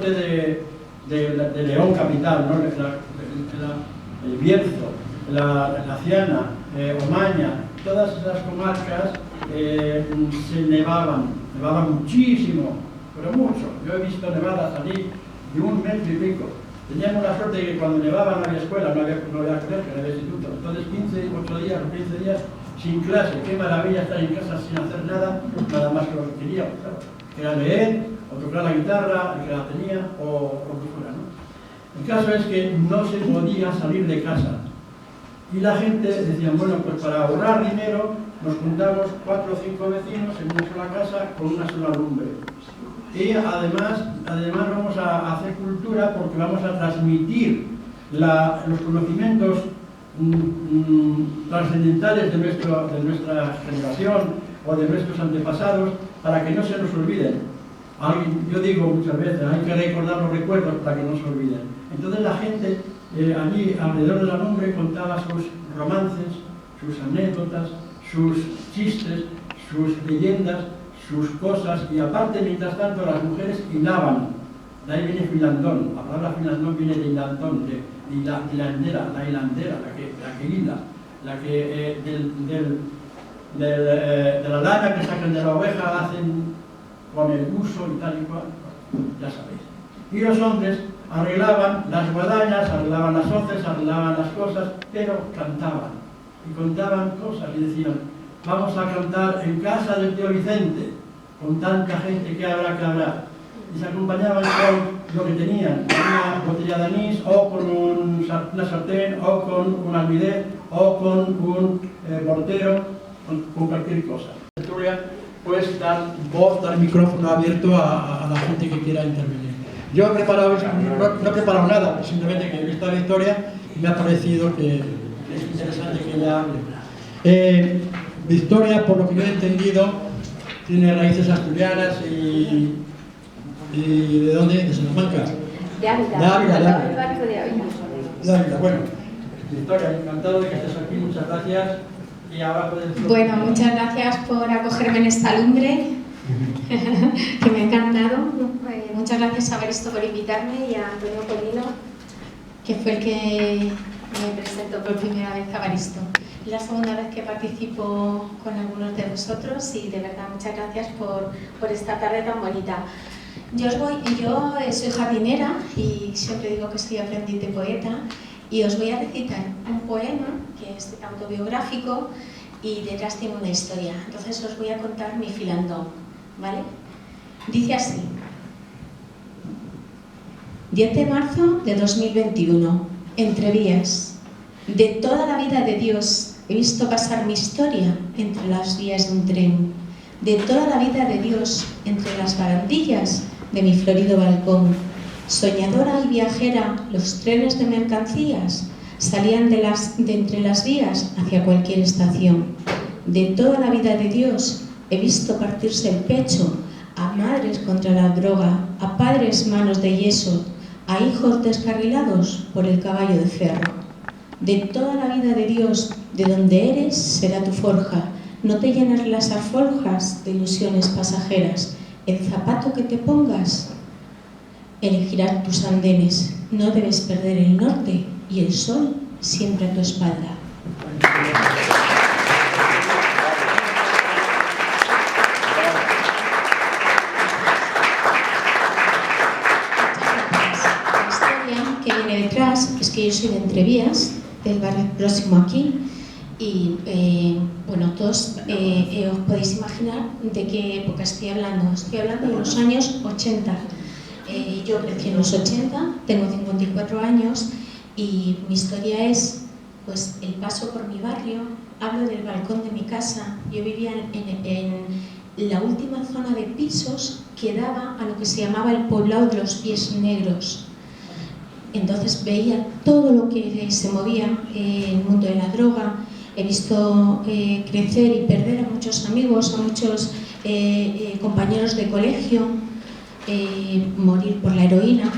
de León capital, ¿no? El Bierzo, la Ciana, Omaña, todas esas comarcas se nevaban muchísimo, pero mucho. Yo he visto nevadas allí de 1 metro y pico. Teníamos la suerte de que cuando nevaba no había escuela, no había colegio, no había instituto. Entonces 8 días o 15 días sin clase. Qué maravilla estar en casa sin hacer nada más que lo que queríamos, claro. Que era leer, o tocar la guitarra, el que la tenía, o lo que fuera, ¿no? El caso es que no se podía salir de casa. Y la gente decía, bueno, pues para ahorrar dinero nos juntamos 4 o 5 vecinos en una sola casa con una sola lumbre. Y además vamos a hacer cultura porque vamos a transmitir los conocimientos trascendentales de nuestra generación o de nuestros antepasados para que no se nos olviden. Yo digo muchas veces, hay que recordar los recuerdos para que no se olviden. Entonces la gente allí alrededor de la lumbre contaba sus romances, sus anécdotas, sus chistes, sus leyendas, sus cosas, y aparte, mientras tanto, las mujeres hilaban. De ahí viene filandón. La palabra filandón viene de hilandón, de hilandera, la que hila, de la lana que sacan de la oveja, hacen con el uso y tal y cual, ya sabéis. Y los hombres arreglaban las guadañas, arreglaban las hoces, arreglaban las cosas, pero cantaban y contaban cosas y decían, vamos a cantar en casa del tío Vicente, con tanta gente que habrá. Y se acompañaban con lo que tenían, una botella de anís, o con una sartén, o con un almidén, o con un mortero, con cualquier cosa. Pues dar voz, dar micrófono abierto a la gente que quiera intervenir. Yo no he preparado nada, simplemente que he visto la historia y me ha parecido que es interesante que ella hable. Victoria, por lo que yo he entendido, tiene raíces asturianas y ¿de dónde? ¿De Salamanca? De Ávila. De Ávila. De Ávila. Bueno, Victoria, encantado de que estés aquí, muchas gracias. Y ahora puedes... Bueno, muchas gracias por acogerme en esta lumbre, que me ha encantado. Muchas gracias a Evaristo por invitarme y a Antonio Colino, que fue el que me presentó por primera vez a Evaristo. Es la segunda vez que participo con algunos de vosotros y de verdad muchas gracias por esta tarde tan bonita. Yo soy jardinera y siempre digo que soy aprendiz de poeta y os voy a recitar un poema que es autobiográfico y detrás tiene una historia. Entonces os voy a contar mi filandón, ¿vale? Dice así. 10 de marzo de 2021, Entrevías. De toda la vida de Dios he visto pasar mi historia entre las vías de un tren. De toda la vida de Dios entre las barandillas de mi florido balcón. Soñadora y viajera, los trenes de mercancías salían de entre las vías hacia cualquier estación. De toda la vida de Dios he visto partirse el pecho a madres contra la droga, a padres manos de yeso, a hijos descarrilados por el caballo de ferro. De toda la vida de Dios, de donde eres será tu forja. No te llenes las alforjas de ilusiones pasajeras. El zapato que te pongas elegirás tus andenes. No debes perder el norte y el sol siempre a tu espalda. La historia que viene detrás es que yo soy de Entrevías, del barrio próximo aquí, y bueno, todos os podéis imaginar de qué época estoy hablando. Estoy hablando de los años 80. Yo crecí en los 80, tengo 54 años y mi historia es pues el paso por mi barrio. Hablo del balcón de mi casa. Yo vivía en la última zona de pisos que daba a lo que se llamaba el poblado de los pies negros. Entonces veía todo lo que se movía en el mundo de la droga. He visto crecer y perder a muchos amigos, a muchos compañeros de colegio, morir por la heroína.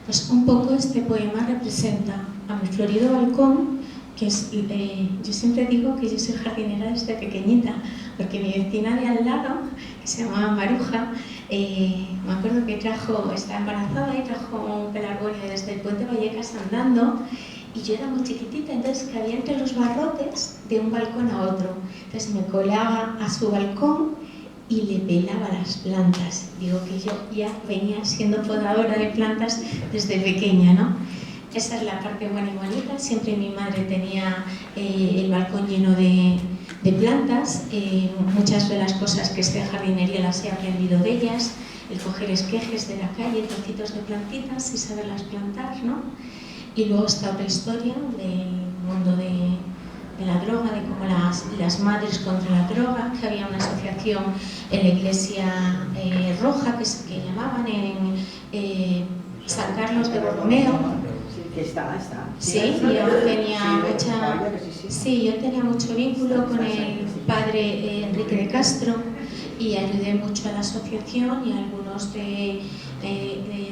Pues un poco este poema representa a mi florido balcón, que es, yo siempre digo que yo soy jardinera desde pequeñita, porque mi vecina de al lado, que se llamaba Maruja, me acuerdo que estaba embarazada y trajo un pelargonio desde el Puente Vallecas andando, y yo era muy chiquitita, entonces cabía entre los barrotes de un balcón a otro. Entonces me colaba a su balcón y le pelaba las plantas. Digo que yo ya venía siendo podadora de plantas desde pequeña, ¿no? Esa es la parte buena y bonita. Siempre mi madre tenía el balcón lleno de plantas. Muchas de las cosas que sé de jardinería las he aprendido de ellas. El coger esquejes de la calle, trocitos de plantitas y saberlas plantar, ¿no? Y luego está otra historia del mundo de la droga, de cómo las madres contra la droga, que había una asociación en la Iglesia Roja que llamaban en San Carlos de Borromeo. Que está. Sí, yo tenía mucho vínculo con el padre Enrique de Castro y ayudé mucho a la asociación y a algunos de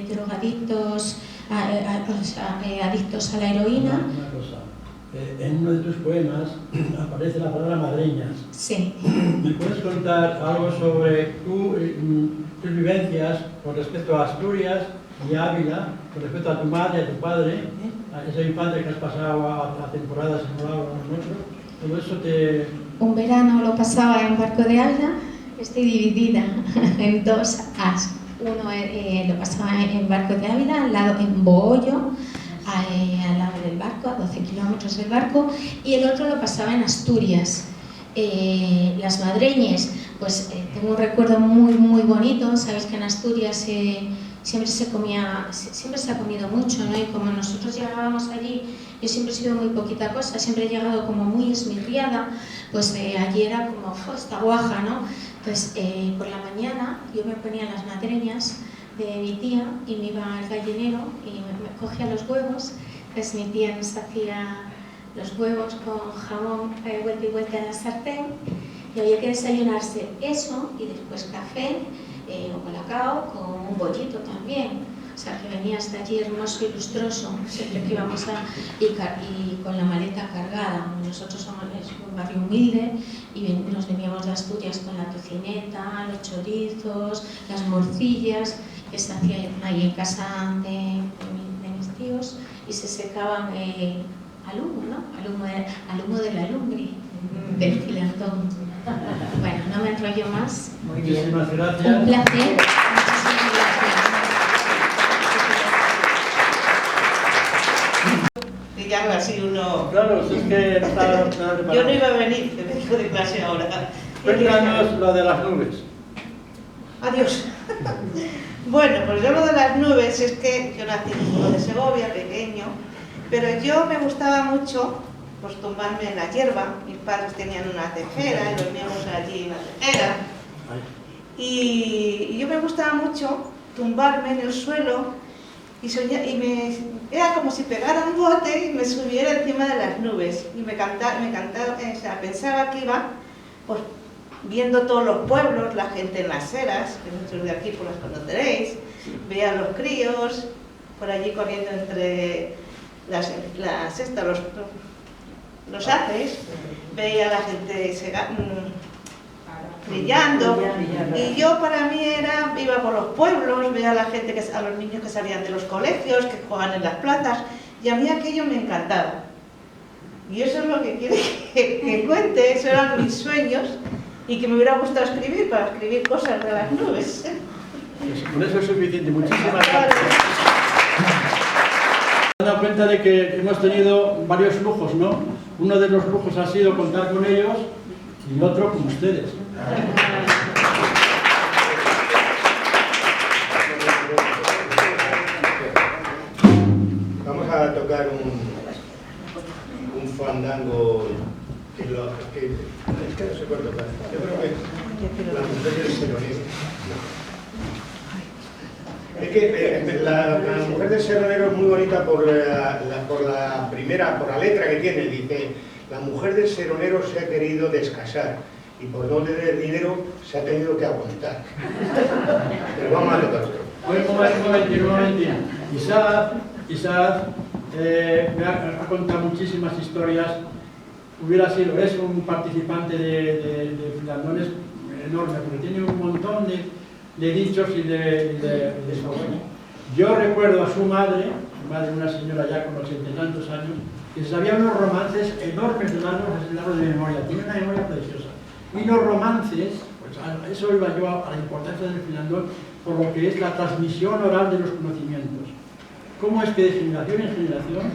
drogadictos, adictos a la heroína. Una cosa, en uno de tus poemas aparece la palabra madreñas. Sí. ¿Me puedes contar algo sobre tus vivencias con respecto a Asturias y Ávila, con respecto a tu madre, a tu padre, a esa infancia que has pasado a temporadas en Moravia con nosotros? Todo eso te... Un verano lo pasaba en Barco de Ávila. Estoy dividida en dos as. Uno lo pasaba en Barco de Ávila, al lado en Bohollo, al lado del barco, a 12 kilómetros del barco, y el otro lo pasaba en Asturias. Las madreñes, pues tengo un recuerdo muy bonito. Sabéis que en Asturias siempre se ha comido mucho, ¿no? Y como nosotros llegábamos allí, yo siempre he sido muy poquita cosa, siempre he llegado como muy esmirriada, pues allí era como, esta guaja, ¿no? Entonces, por la mañana yo me ponía las madreñas de mi tía y me iba al gallinero y me cogía los huevos. Entonces mi tía nos hacía los huevos con jamón vuelta y vuelta en la sartén, y había que desayunarse eso y después café o colacao con un bollito también. O sea, que venía hasta allí hermoso y lustroso, siempre que íbamos y con la maleta cargada. Nosotros somos un barrio humilde y nos veníamos de Asturias con la tocineta, los chorizos, las morcillas, que se hacían ahí en casa de mis tíos y se secaban al humo, ¿no? Al humo de la lumbre, del filantón. Bueno, no me enrollo más. Muchísimas gracias. Un placer. Muchísimas gracias. Digamos así uno... Claro, si es que está preparado. Yo no iba a venir, que me dijo de clase ahora. Cuéntanos lo de las nubes. Adiós. Bueno, pues yo lo de las nubes es que yo nací en un pueblo de Segovia, pequeño, pero yo me gustaba mucho pues tumbarme en la hierba. Mis padres tenían una tejera y dormíamos allí en la tejera. Y yo me gustaba mucho tumbarme en el suelo y soñar, era como si pegara un bote y me subiera encima de las nubes. Y me cantaba, o sea, pensaba que iba pues viendo todos los pueblos, la gente en las eras, que muchos de aquí pues las conoceréis, veía a los críos por allí corriendo entre los haces, veía a la gente brillando, y yo para mí iba por los pueblos, veía a la gente, a los niños que salían de los colegios, que juegan en las plazas, y a mí aquello me encantaba. Y eso es lo que quiero que cuente, esos eran mis sueños, y que me hubiera gustado escribir, para escribir cosas de las nubes. Pues con eso es suficiente. Muchísimas gracias. Me he dado cuenta de que hemos tenido varios lujos, ¿no? Uno de los lujos ha sido contar con ellos y otro con ustedes. Vamos a tocar un fandango que es que no sé cuánto tocar. Yo creo que la mujer del seronero. Es que la mujer del seronero es muy bonita por la letra que tiene. Dice: la mujer del seronero se ha querido descasar y por no tener dinero se ha tenido que aguantar. Pero vamos a tocar otro. Un momentito. Isaac me ha contado muchísimas historias. Es un participante de Filandones enorme, porque tiene un montón de dichos y de su abuelo. Yo recuerdo a su madre, una señora ya con 80 y tantos años, que sabía unos romances enormes de largos de memoria, tiene una memoria preciosa. Y los romances, pues a eso iba yo a la importancia del finlandón, por lo que es la transmisión oral de los conocimientos. ¿Cómo es que de generación en generación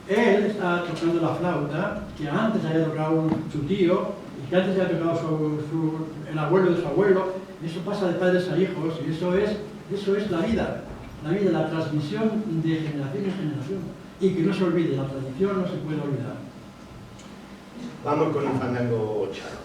él estaba tocando la flauta, que antes había tocado su tío, y que antes había tocado el abuelo de su abuelo? Eso pasa de padres a hijos, y eso es la vida, la transmisión de generación en generación. Y que no se olvide, la tradición no se puede olvidar. Vamos con un fandango charro.